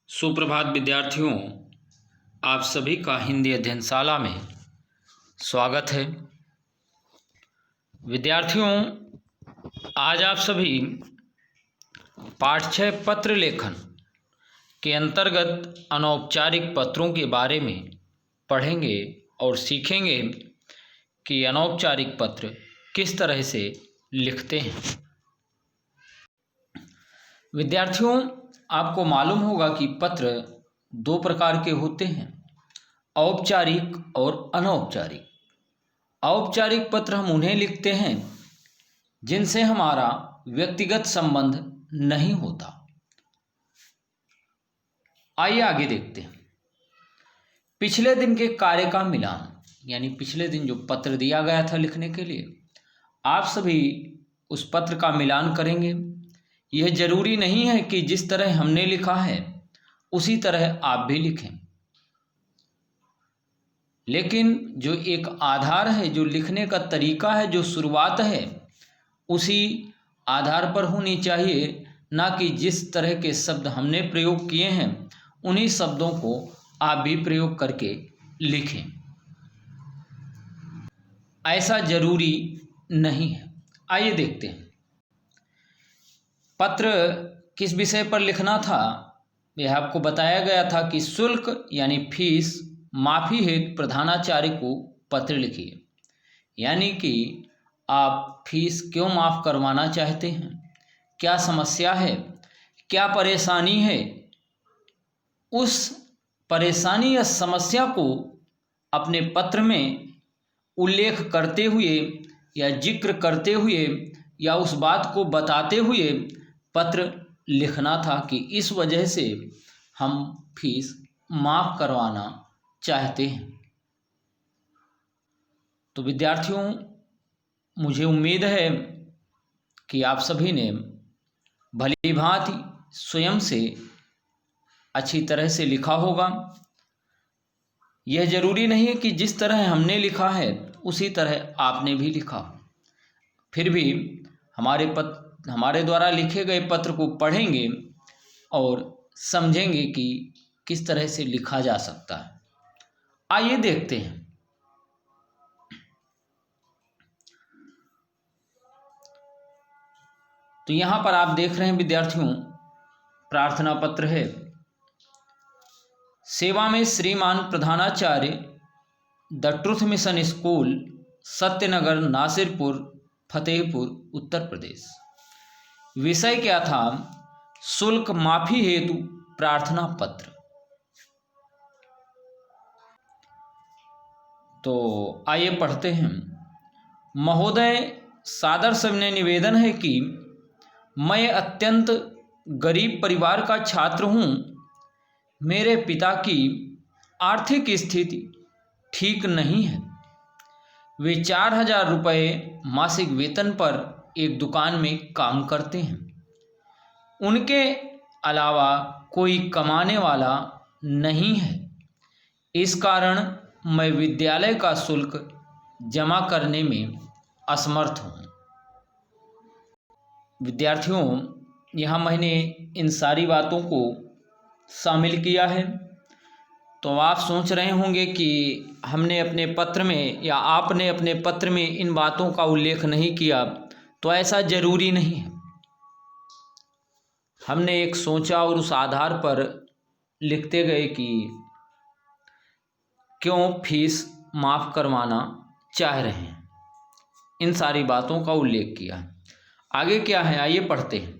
सुप्रभात विद्यार्थियों, आप सभी का हिंदी अध्ययनशाला में स्वागत है। विद्यार्थियों, आज आप सभी पाठ 6 पत्र लेखन के अंतर्गत अनौपचारिक पत्रों के बारे में पढ़ेंगे और सीखेंगे कि अनौपचारिक पत्र किस तरह से लिखते हैं। विद्यार्थियों, आपको मालूम होगा कि पत्र 2 प्रकार के होते हैं, औपचारिक और अनौपचारिक। औपचारिक पत्र हम उन्हें लिखते हैं जिनसे हमारा व्यक्तिगत संबंध नहीं होता। आइए आगे देखते हैं। पिछले दिन के कार्य का मिलान, यानी पिछले दिन जो पत्र दिया गया था लिखने के लिए, आप सभी उस पत्र का मिलान करेंगे। यह जरूरी नहीं है कि जिस तरह हमने लिखा है उसी तरह आप भी लिखें, लेकिन जो एक आधार है, जो लिखने का तरीका है, जो शुरुआत है, उसी आधार पर होनी चाहिए, ना कि जिस तरह के शब्द हमने प्रयोग किए हैं उन्हीं शब्दों को आप भी प्रयोग करके लिखें। ऐसा जरूरी नहीं है। आइए देखते हैं पत्र किस विषय पर लिखना था। यह आपको बताया गया था कि शुल्क यानी फीस माफ़ी हेतु प्रधानाचार्य को पत्र लिखिए, यानी कि आप फीस क्यों माफ़ करवाना चाहते हैं, क्या समस्या है, क्या परेशानी है। उस परेशानी या समस्या को अपने पत्र में उल्लेख करते हुए या जिक्र करते हुए या उस बात को बताते हुए पत्र लिखना था कि इस वजह से हम फीस माफ़ करवाना चाहते हैं। तो विद्यार्थियों, मुझे उम्मीद है कि आप सभी ने भली भांति स्वयं से अच्छी तरह से लिखा होगा। यह जरूरी नहीं है कि जिस तरह हमने लिखा है उसी तरह आपने भी लिखा। फिर भी हमारे द्वारा लिखे गए पत्र को पढ़ेंगे और समझेंगे कि किस तरह से लिखा जा सकता है। आइए देखते हैं। तो यहाँ पर आप देख रहे हैं विद्यार्थियों, प्रार्थना पत्र है। सेवा में श्रीमान प्रधानाचार्य, the truth mission school, Satyanagar, Nasirpur, Fatehpur, Uttar Pradesh. विषय क्या था? शुल्क माफी हेतु प्रार्थना पत्र। तो आइए पढ़ते हैं। महोदय, सादर सविनय निवेदन है कि मैं अत्यंत गरीब परिवार का छात्र हूँ। मेरे पिता की आर्थिक स्थिति ठीक नहीं है। वे 4000 रुपये मासिक वेतन पर एक दुकान में काम करते हैं। उनके अलावा कोई कमाने वाला नहीं है। इस कारण मैं विद्यालय का शुल्क जमा करने में असमर्थ हूँ। विद्यार्थियों, यहाँ मैंने इन सारी बातों को शामिल किया है। तो आप सोच रहे होंगे कि हमने अपने पत्र में या आपने अपने पत्र में इन बातों का उल्लेख नहीं किया। तो ऐसा जरूरी नहीं है। हमने एक सोचा और उस आधार पर लिखते गए कि क्यों फीस माफ़ करवाना चाह रहे हैं। इन सारी बातों का उल्लेख किया। आगे क्या है, आइए पढ़ते हैं।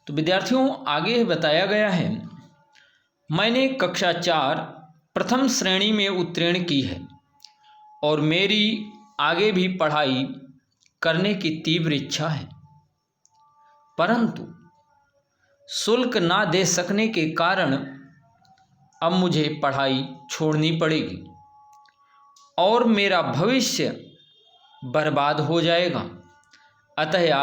तो विद्यार्थियों, आगे बताया गया है, मैंने कक्षा 4 प्रथम श्रेणी में उत्तीर्ण की है और मेरी आगे भी पढ़ाई करने की तीव्र इच्छा है, परंतु शुल्क ना दे सकने के कारण अब मुझे पढ़ाई छोड़नी पड़ेगी और मेरा भविष्य बर्बाद हो जाएगा। अतः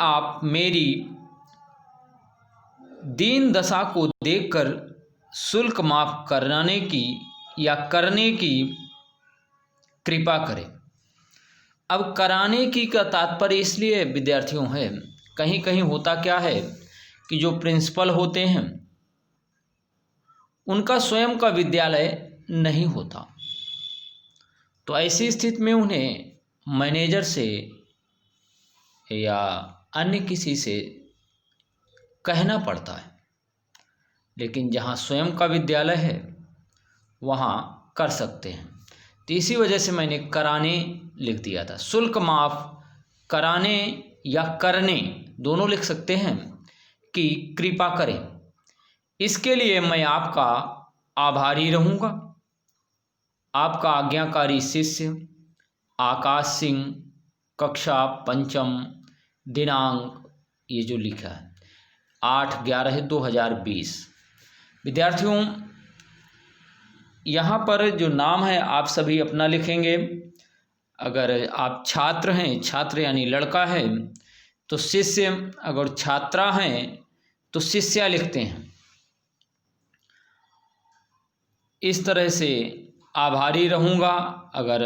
आप मेरी दीन दशा को देखकर शुल्क माफ़ करने की कृपा करें। अब कराने की का तात्पर्य इसलिए विद्यार्थियों है, कहीं कहीं होता क्या है कि जो प्रिंसिपल होते हैं उनका स्वयं का विद्यालय नहीं होता, तो ऐसी स्थिति में उन्हें मैनेजर से या अन्य किसी से कहना पड़ता है। लेकिन जहाँ स्वयं का विद्यालय है वहाँ कर सकते हैं, तो इसी वजह से मैंने कराने लिख दिया था। शुल्क माफ कराने या करने दोनों लिख सकते हैं कि कृपा करें। इसके लिए मैं आपका आभारी रहूँगा। आपका आज्ञाकारी शिष्य आकाश सिंह, कक्षा पंचम, दिनांक ये जो लिखा है 8/11/2020। विद्यार्थियों यहाँ पर जो नाम है आप सभी अपना लिखेंगे। अगर आप छात्र हैं, छात्र यानी लड़का है तो शिष्य, अगर छात्रा हैं तो शिष्या लिखते हैं। इस तरह से आभारी रहूँगा, अगर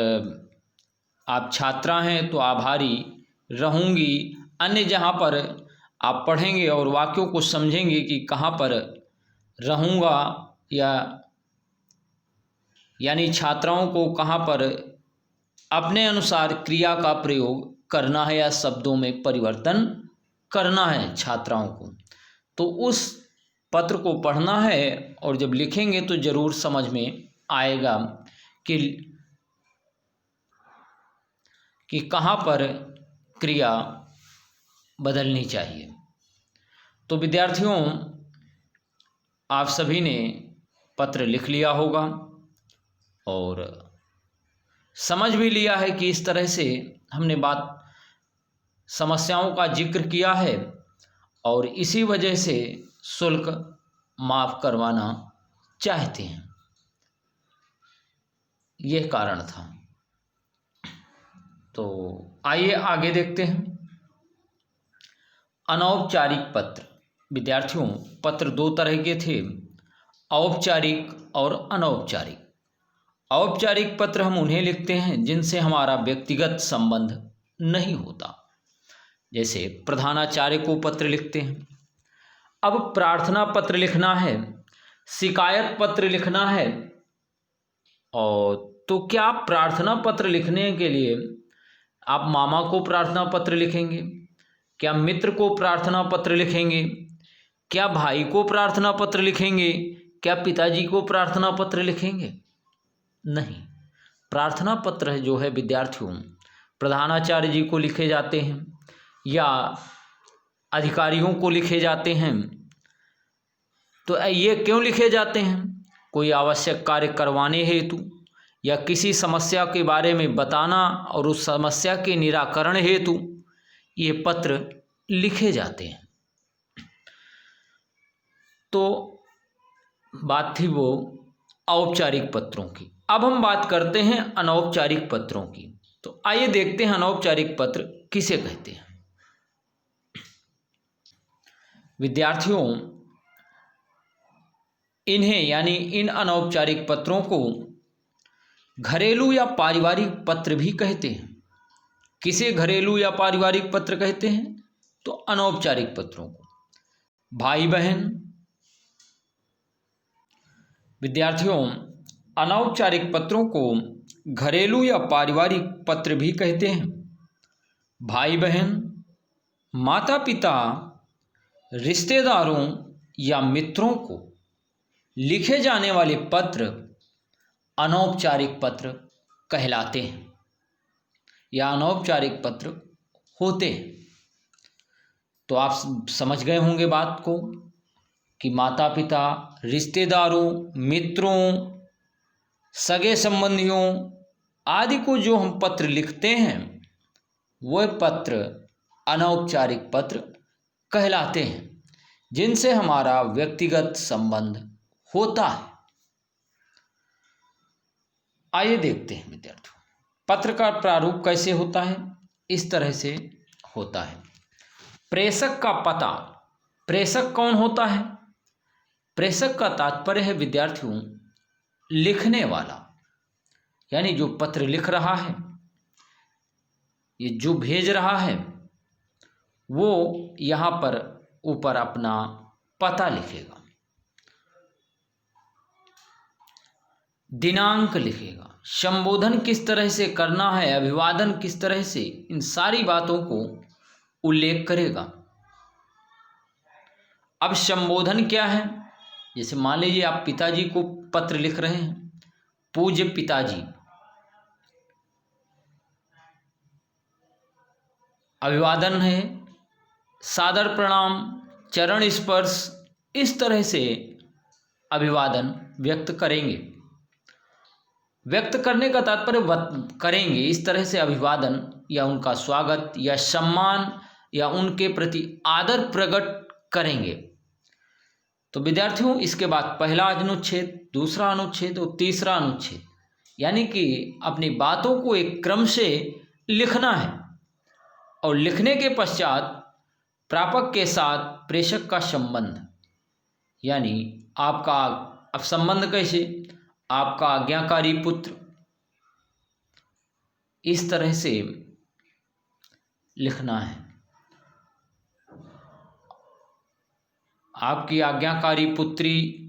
आप छात्रा हैं तो आभारी रहूँगी। अन्य जहाँ पर आप पढ़ेंगे और वाक्यों को समझेंगे कि कहाँ पर रहूँगा यानी छात्राओं को कहाँ पर अपने अनुसार क्रिया का प्रयोग करना है या शब्दों में परिवर्तन करना है छात्राओं को, तो उस पत्र को पढ़ना है और जब लिखेंगे तो ज़रूर समझ में आएगा कि कहाँ पर क्रिया बदलनी चाहिए। तो विद्यार्थियों आप सभी ने पत्र लिख लिया होगा और समझ भी लिया है कि इस तरह से हमने समस्याओं का जिक्र किया है और इसी वजह से शुल्क माफ़ करवाना चाहते हैं, यह कारण था। तो आइए आगे देखते हैं। अनौपचारिक पत्र। विद्यार्थियों पत्र दो तरह के थे, औपचारिक और अनौपचारिक। औपचारिक पत्र हम उन्हें लिखते हैं जिनसे हमारा व्यक्तिगत संबंध नहीं होता, जैसे प्रधानाचार्य को पत्र लिखते हैं। अब प्रार्थना पत्र लिखना है, शिकायत पत्र लिखना है, और तो क्या प्रार्थना पत्र लिखने के लिए आप मामा को प्रार्थना पत्र लिखेंगे? क्या मित्र को प्रार्थना पत्र लिखेंगे? क्या भाई को प्रार्थना पत्र लिखेंगे? क्या पिताजी को प्रार्थना पत्र लिखेंगे? नहीं। प्रार्थना पत्र जो है विद्यार्थियों प्रधानाचार्य जी को लिखे जाते हैं या अधिकारियों को लिखे जाते हैं। तो ये क्यों लिखे जाते हैं? कोई आवश्यक कार्य करवाने हेतु या किसी समस्या के बारे में बताना और उस समस्या के निराकरण हेतु ये पत्र लिखे जाते हैं। तो बात थी वो औपचारिक पत्रों की। अब हम बात करते हैं अनौपचारिक पत्रों की। तो आइए देखते हैं अनौपचारिक पत्र किसे कहते हैं। विद्यार्थियों इन्हें यानी इन अनौपचारिक पत्रों को घरेलू या पारिवारिक पत्र भी कहते हैं। किसे घरेलू या पारिवारिक पत्र कहते हैं? तो अनौपचारिक पत्रों को। भाई बहन। विद्यार्थियों अनौपचारिक पत्रों को घरेलू या पारिवारिक पत्र भी कहते हैं। भाई बहन, माता पिता, रिश्तेदारों या मित्रों को लिखे जाने वाले पत्र अनौपचारिक पत्र कहलाते हैं या अनौपचारिक पत्र होते हैं। तो आप समझ गए होंगे बात को कि माता पिता, रिश्तेदारों, मित्रों, सगे संबंधियों आदि को जो हम पत्र लिखते हैं वह पत्र अनौपचारिक पत्र कहलाते हैं, जिनसे हमारा व्यक्तिगत संबंध होता है। आइए देखते हैं विद्यार्थियों पत्र का प्रारूप कैसे होता है। इस तरह से होता है। प्रेषक का पता। प्रेषक कौन होता है? प्रेषक का तात्पर्य है विद्यार्थियों लिखने वाला, यानी जो पत्र लिख रहा है ये जो भेज रहा है वो यहाँ पर ऊपर अपना पता लिखेगा, दिनांक लिखेगा, संबोधन किस तरह से करना है, अभिवादन किस तरह से, इन सारी बातों को उल्लेख करेगा। अब संबोधन क्या है? जैसे मान लीजिए आप पिताजी को पत्र लिख रहे हैं, पूज्य पिताजी। अभिवादन है सादर प्रणाम, चरण स्पर्श, इस तरह से अभिवादन व्यक्त करेंगे। व्यक्त करने का तात्पर्य करेंगे इस तरह से अभिवादन या उनका स्वागत या सम्मान या उनके प्रति आदर प्रकट करेंगे। तो विद्यार्थियों, इसके बाद पहला अनुच्छेद, दूसरा अनुच्छेद और तीसरा अनुच्छेद, यानी कि अपनी बातों को एक क्रम से लिखना है। और लिखने के पश्चात प्रापक के साथ प्रेषक का संबंध, यानी आपका अब संबंध कैसे, आपका आज्ञाकारी पुत्र, इस तरह से लिखना है। आपकी आज्ञाकारी पुत्री,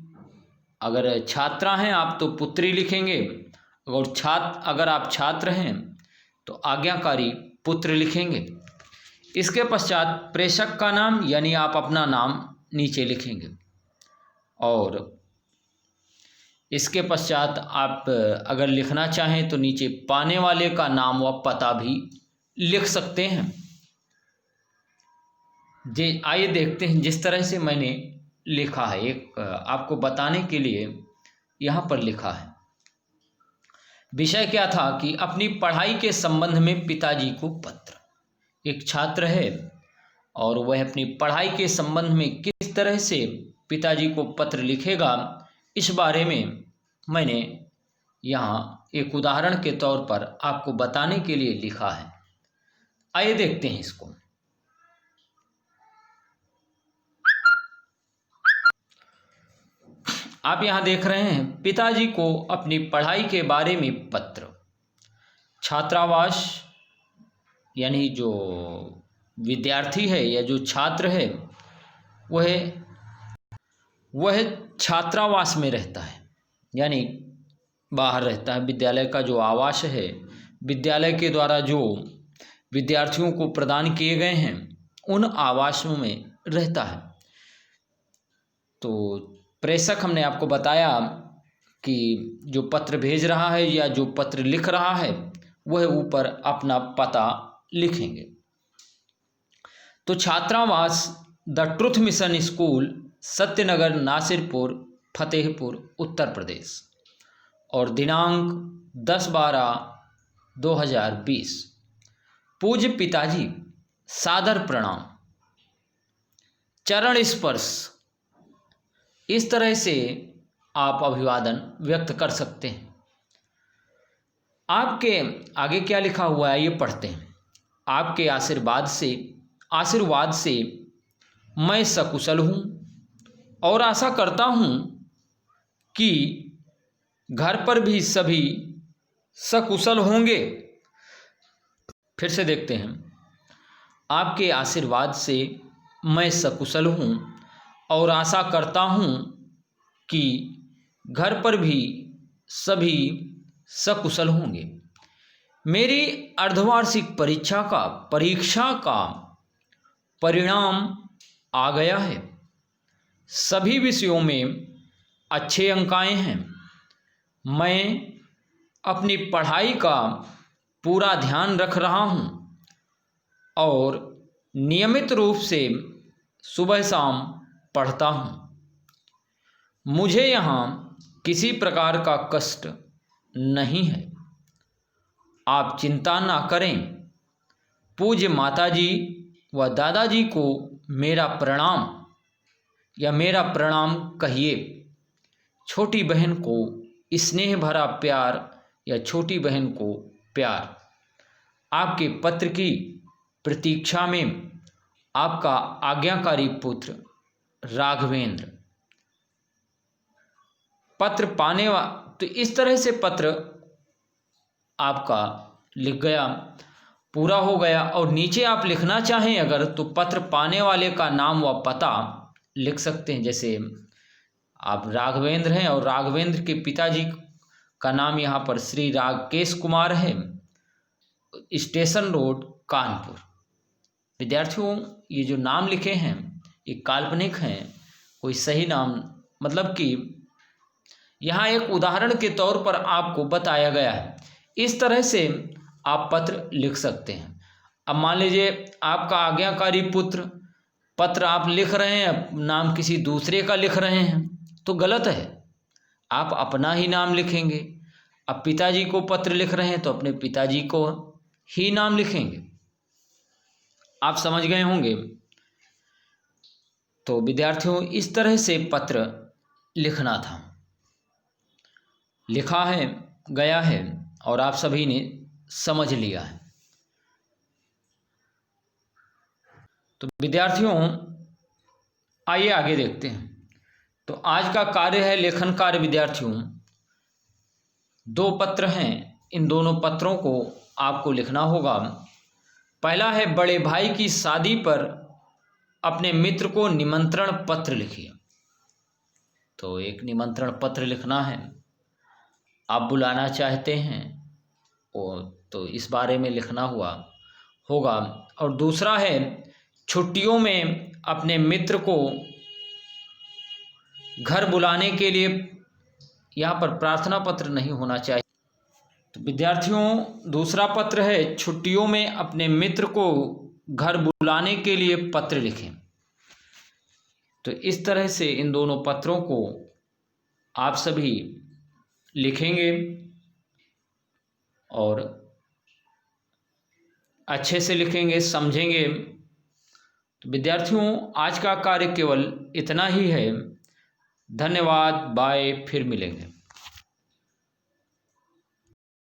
अगर छात्रा हैं आप तो पुत्री लिखेंगे, और अगर आप छात्र हैं तो आज्ञाकारी पुत्र लिखेंगे। इसके पश्चात प्रेषक का नाम, यानी आप अपना नाम नीचे लिखेंगे। और इसके पश्चात आप अगर लिखना चाहें तो नीचे पाने वाले का नाम व पता भी लिख सकते हैं। आइए देखते हैं जिस तरह से मैंने लिखा है, एक आपको बताने के लिए यहाँ पर लिखा है। विषय क्या था कि अपनी पढ़ाई के संबंध में पिताजी को पत्र। एक छात्र है और वह अपनी पढ़ाई के संबंध में किस तरह से पिताजी को पत्र लिखेगा, इस बारे में मैंने यहाँ एक उदाहरण के तौर पर आपको बताने के लिए लिखा है। आइए देखते हैं इसको। आप यहाँ देख रहे हैं पिताजी को अपनी पढ़ाई के बारे में पत्र। छात्रावास, यानी जो विद्यार्थी है या जो छात्र है वह छात्रावास में रहता है, यानी बाहर रहता है। विद्यालय का जो आवास है, विद्यालय के द्वारा जो विद्यार्थियों को प्रदान किए गए हैं, उन आवासों में रहता है। तो प्रेषक हमने आपको बताया कि जो पत्र भेज रहा है या जो पत्र लिख रहा है वह ऊपर अपना पता लिखेंगे। तो छात्रावास the truth mission school, Satyanagar, Nasirpur, Fatehpur, Uttar Pradesh, और दिनांक 10/12/2020। पूज्य पिताजी, सादर प्रणाम, चरण स्पर्श, इस तरह से आप अभिवादन व्यक्त कर सकते हैं। आपके आगे क्या लिखा हुआ है ये पढ़ते हैं। आपके आशीर्वाद से मैं सकुशल हूँ और आशा करता हूँ कि घर पर भी सभी सकुशल होंगे। फिर से देखते हैं। आपके आशीर्वाद से मैं सकुशल हूँ और आशा करता हूँ कि घर पर भी सभी सकुशल होंगे। मेरी अर्धवार्षिक परीक्षा का परिणाम आ गया है। सभी विषयों में अच्छे अंक आए हैं। मैं अपनी पढ़ाई का पूरा ध्यान रख रहा हूँ और नियमित रूप से सुबह शाम पढ़ता हूँ। मुझे यहाँ किसी प्रकार का कष्ट नहीं है। आप चिंता ना करें। पूज्य माताजी व दादाजी को मेरा प्रणाम कहिए। छोटी बहन को स्नेह भरा प्यार या छोटी बहन को प्यार। आपके पत्र की प्रतीक्षा में आपका आज्ञाकारी पुत्र राघवेंद्र। पत्र तो इस तरह से पत्र आपका लिख गया। पूरा हो गया। और नीचे आप लिखना चाहें अगर, तो पत्र पाने वाले का नाम व पता लिख सकते हैं। जैसे आप राघवेंद्र हैं और राघवेंद्र के पिताजी का नाम यहाँ पर श्री राकेश कुमार है, स्टेशन रोड कानपुर। विद्यार्थियों, ये जो नाम लिखे हैं ये काल्पनिक हैं, कोई सही नाम, मतलब कि यहाँ एक उदाहरण के तौर पर आपको बताया गया है। इस तरह से आप पत्र लिख सकते हैं। अब मान लीजिए आपका आज्ञाकारी पुत्र, पत्र आप लिख रहे हैं, नाम किसी दूसरे का लिख रहे हैं तो गलत है, आप अपना ही नाम लिखेंगे। अब पिताजी को पत्र लिख रहे हैं तो अपने पिताजी को ही नाम लिखेंगे। आप समझ गए होंगे। तो विद्यार्थियों, इस तरह से पत्र लिखना था, लिखा है, गया है और आप सभी ने समझ लिया है। तो विद्यार्थियों, आइए आगे देखते हैं। तो आज का कार्य है लेखन कार्य। विद्यार्थियों, 2 पत्र हैं, इन दोनों पत्रों को आपको लिखना होगा। पहला है बड़े भाई की शादी पर अपने मित्र को निमंत्रण पत्र लिखिए। तो एक निमंत्रण पत्र लिखना है, आप बुलाना चाहते हैं तो इस बारे में लिखना होगा। और दूसरा है छुट्टियों में अपने मित्र को घर बुलाने के लिए, यहाँ पर प्रार्थना पत्र नहीं होना चाहिए। तो विद्यार्थियों, दूसरा पत्र है छुट्टियों में अपने मित्र को घर बुलाने के लिए पत्र लिखें। तो इस तरह से इन दोनों पत्रों को आप सभी लिखेंगे और अच्छे से लिखेंगे, समझेंगे। तो विद्यार्थियों, आज का कार्य केवल इतना ही है। धन्यवाद, बाय, फिर मिलेंगे।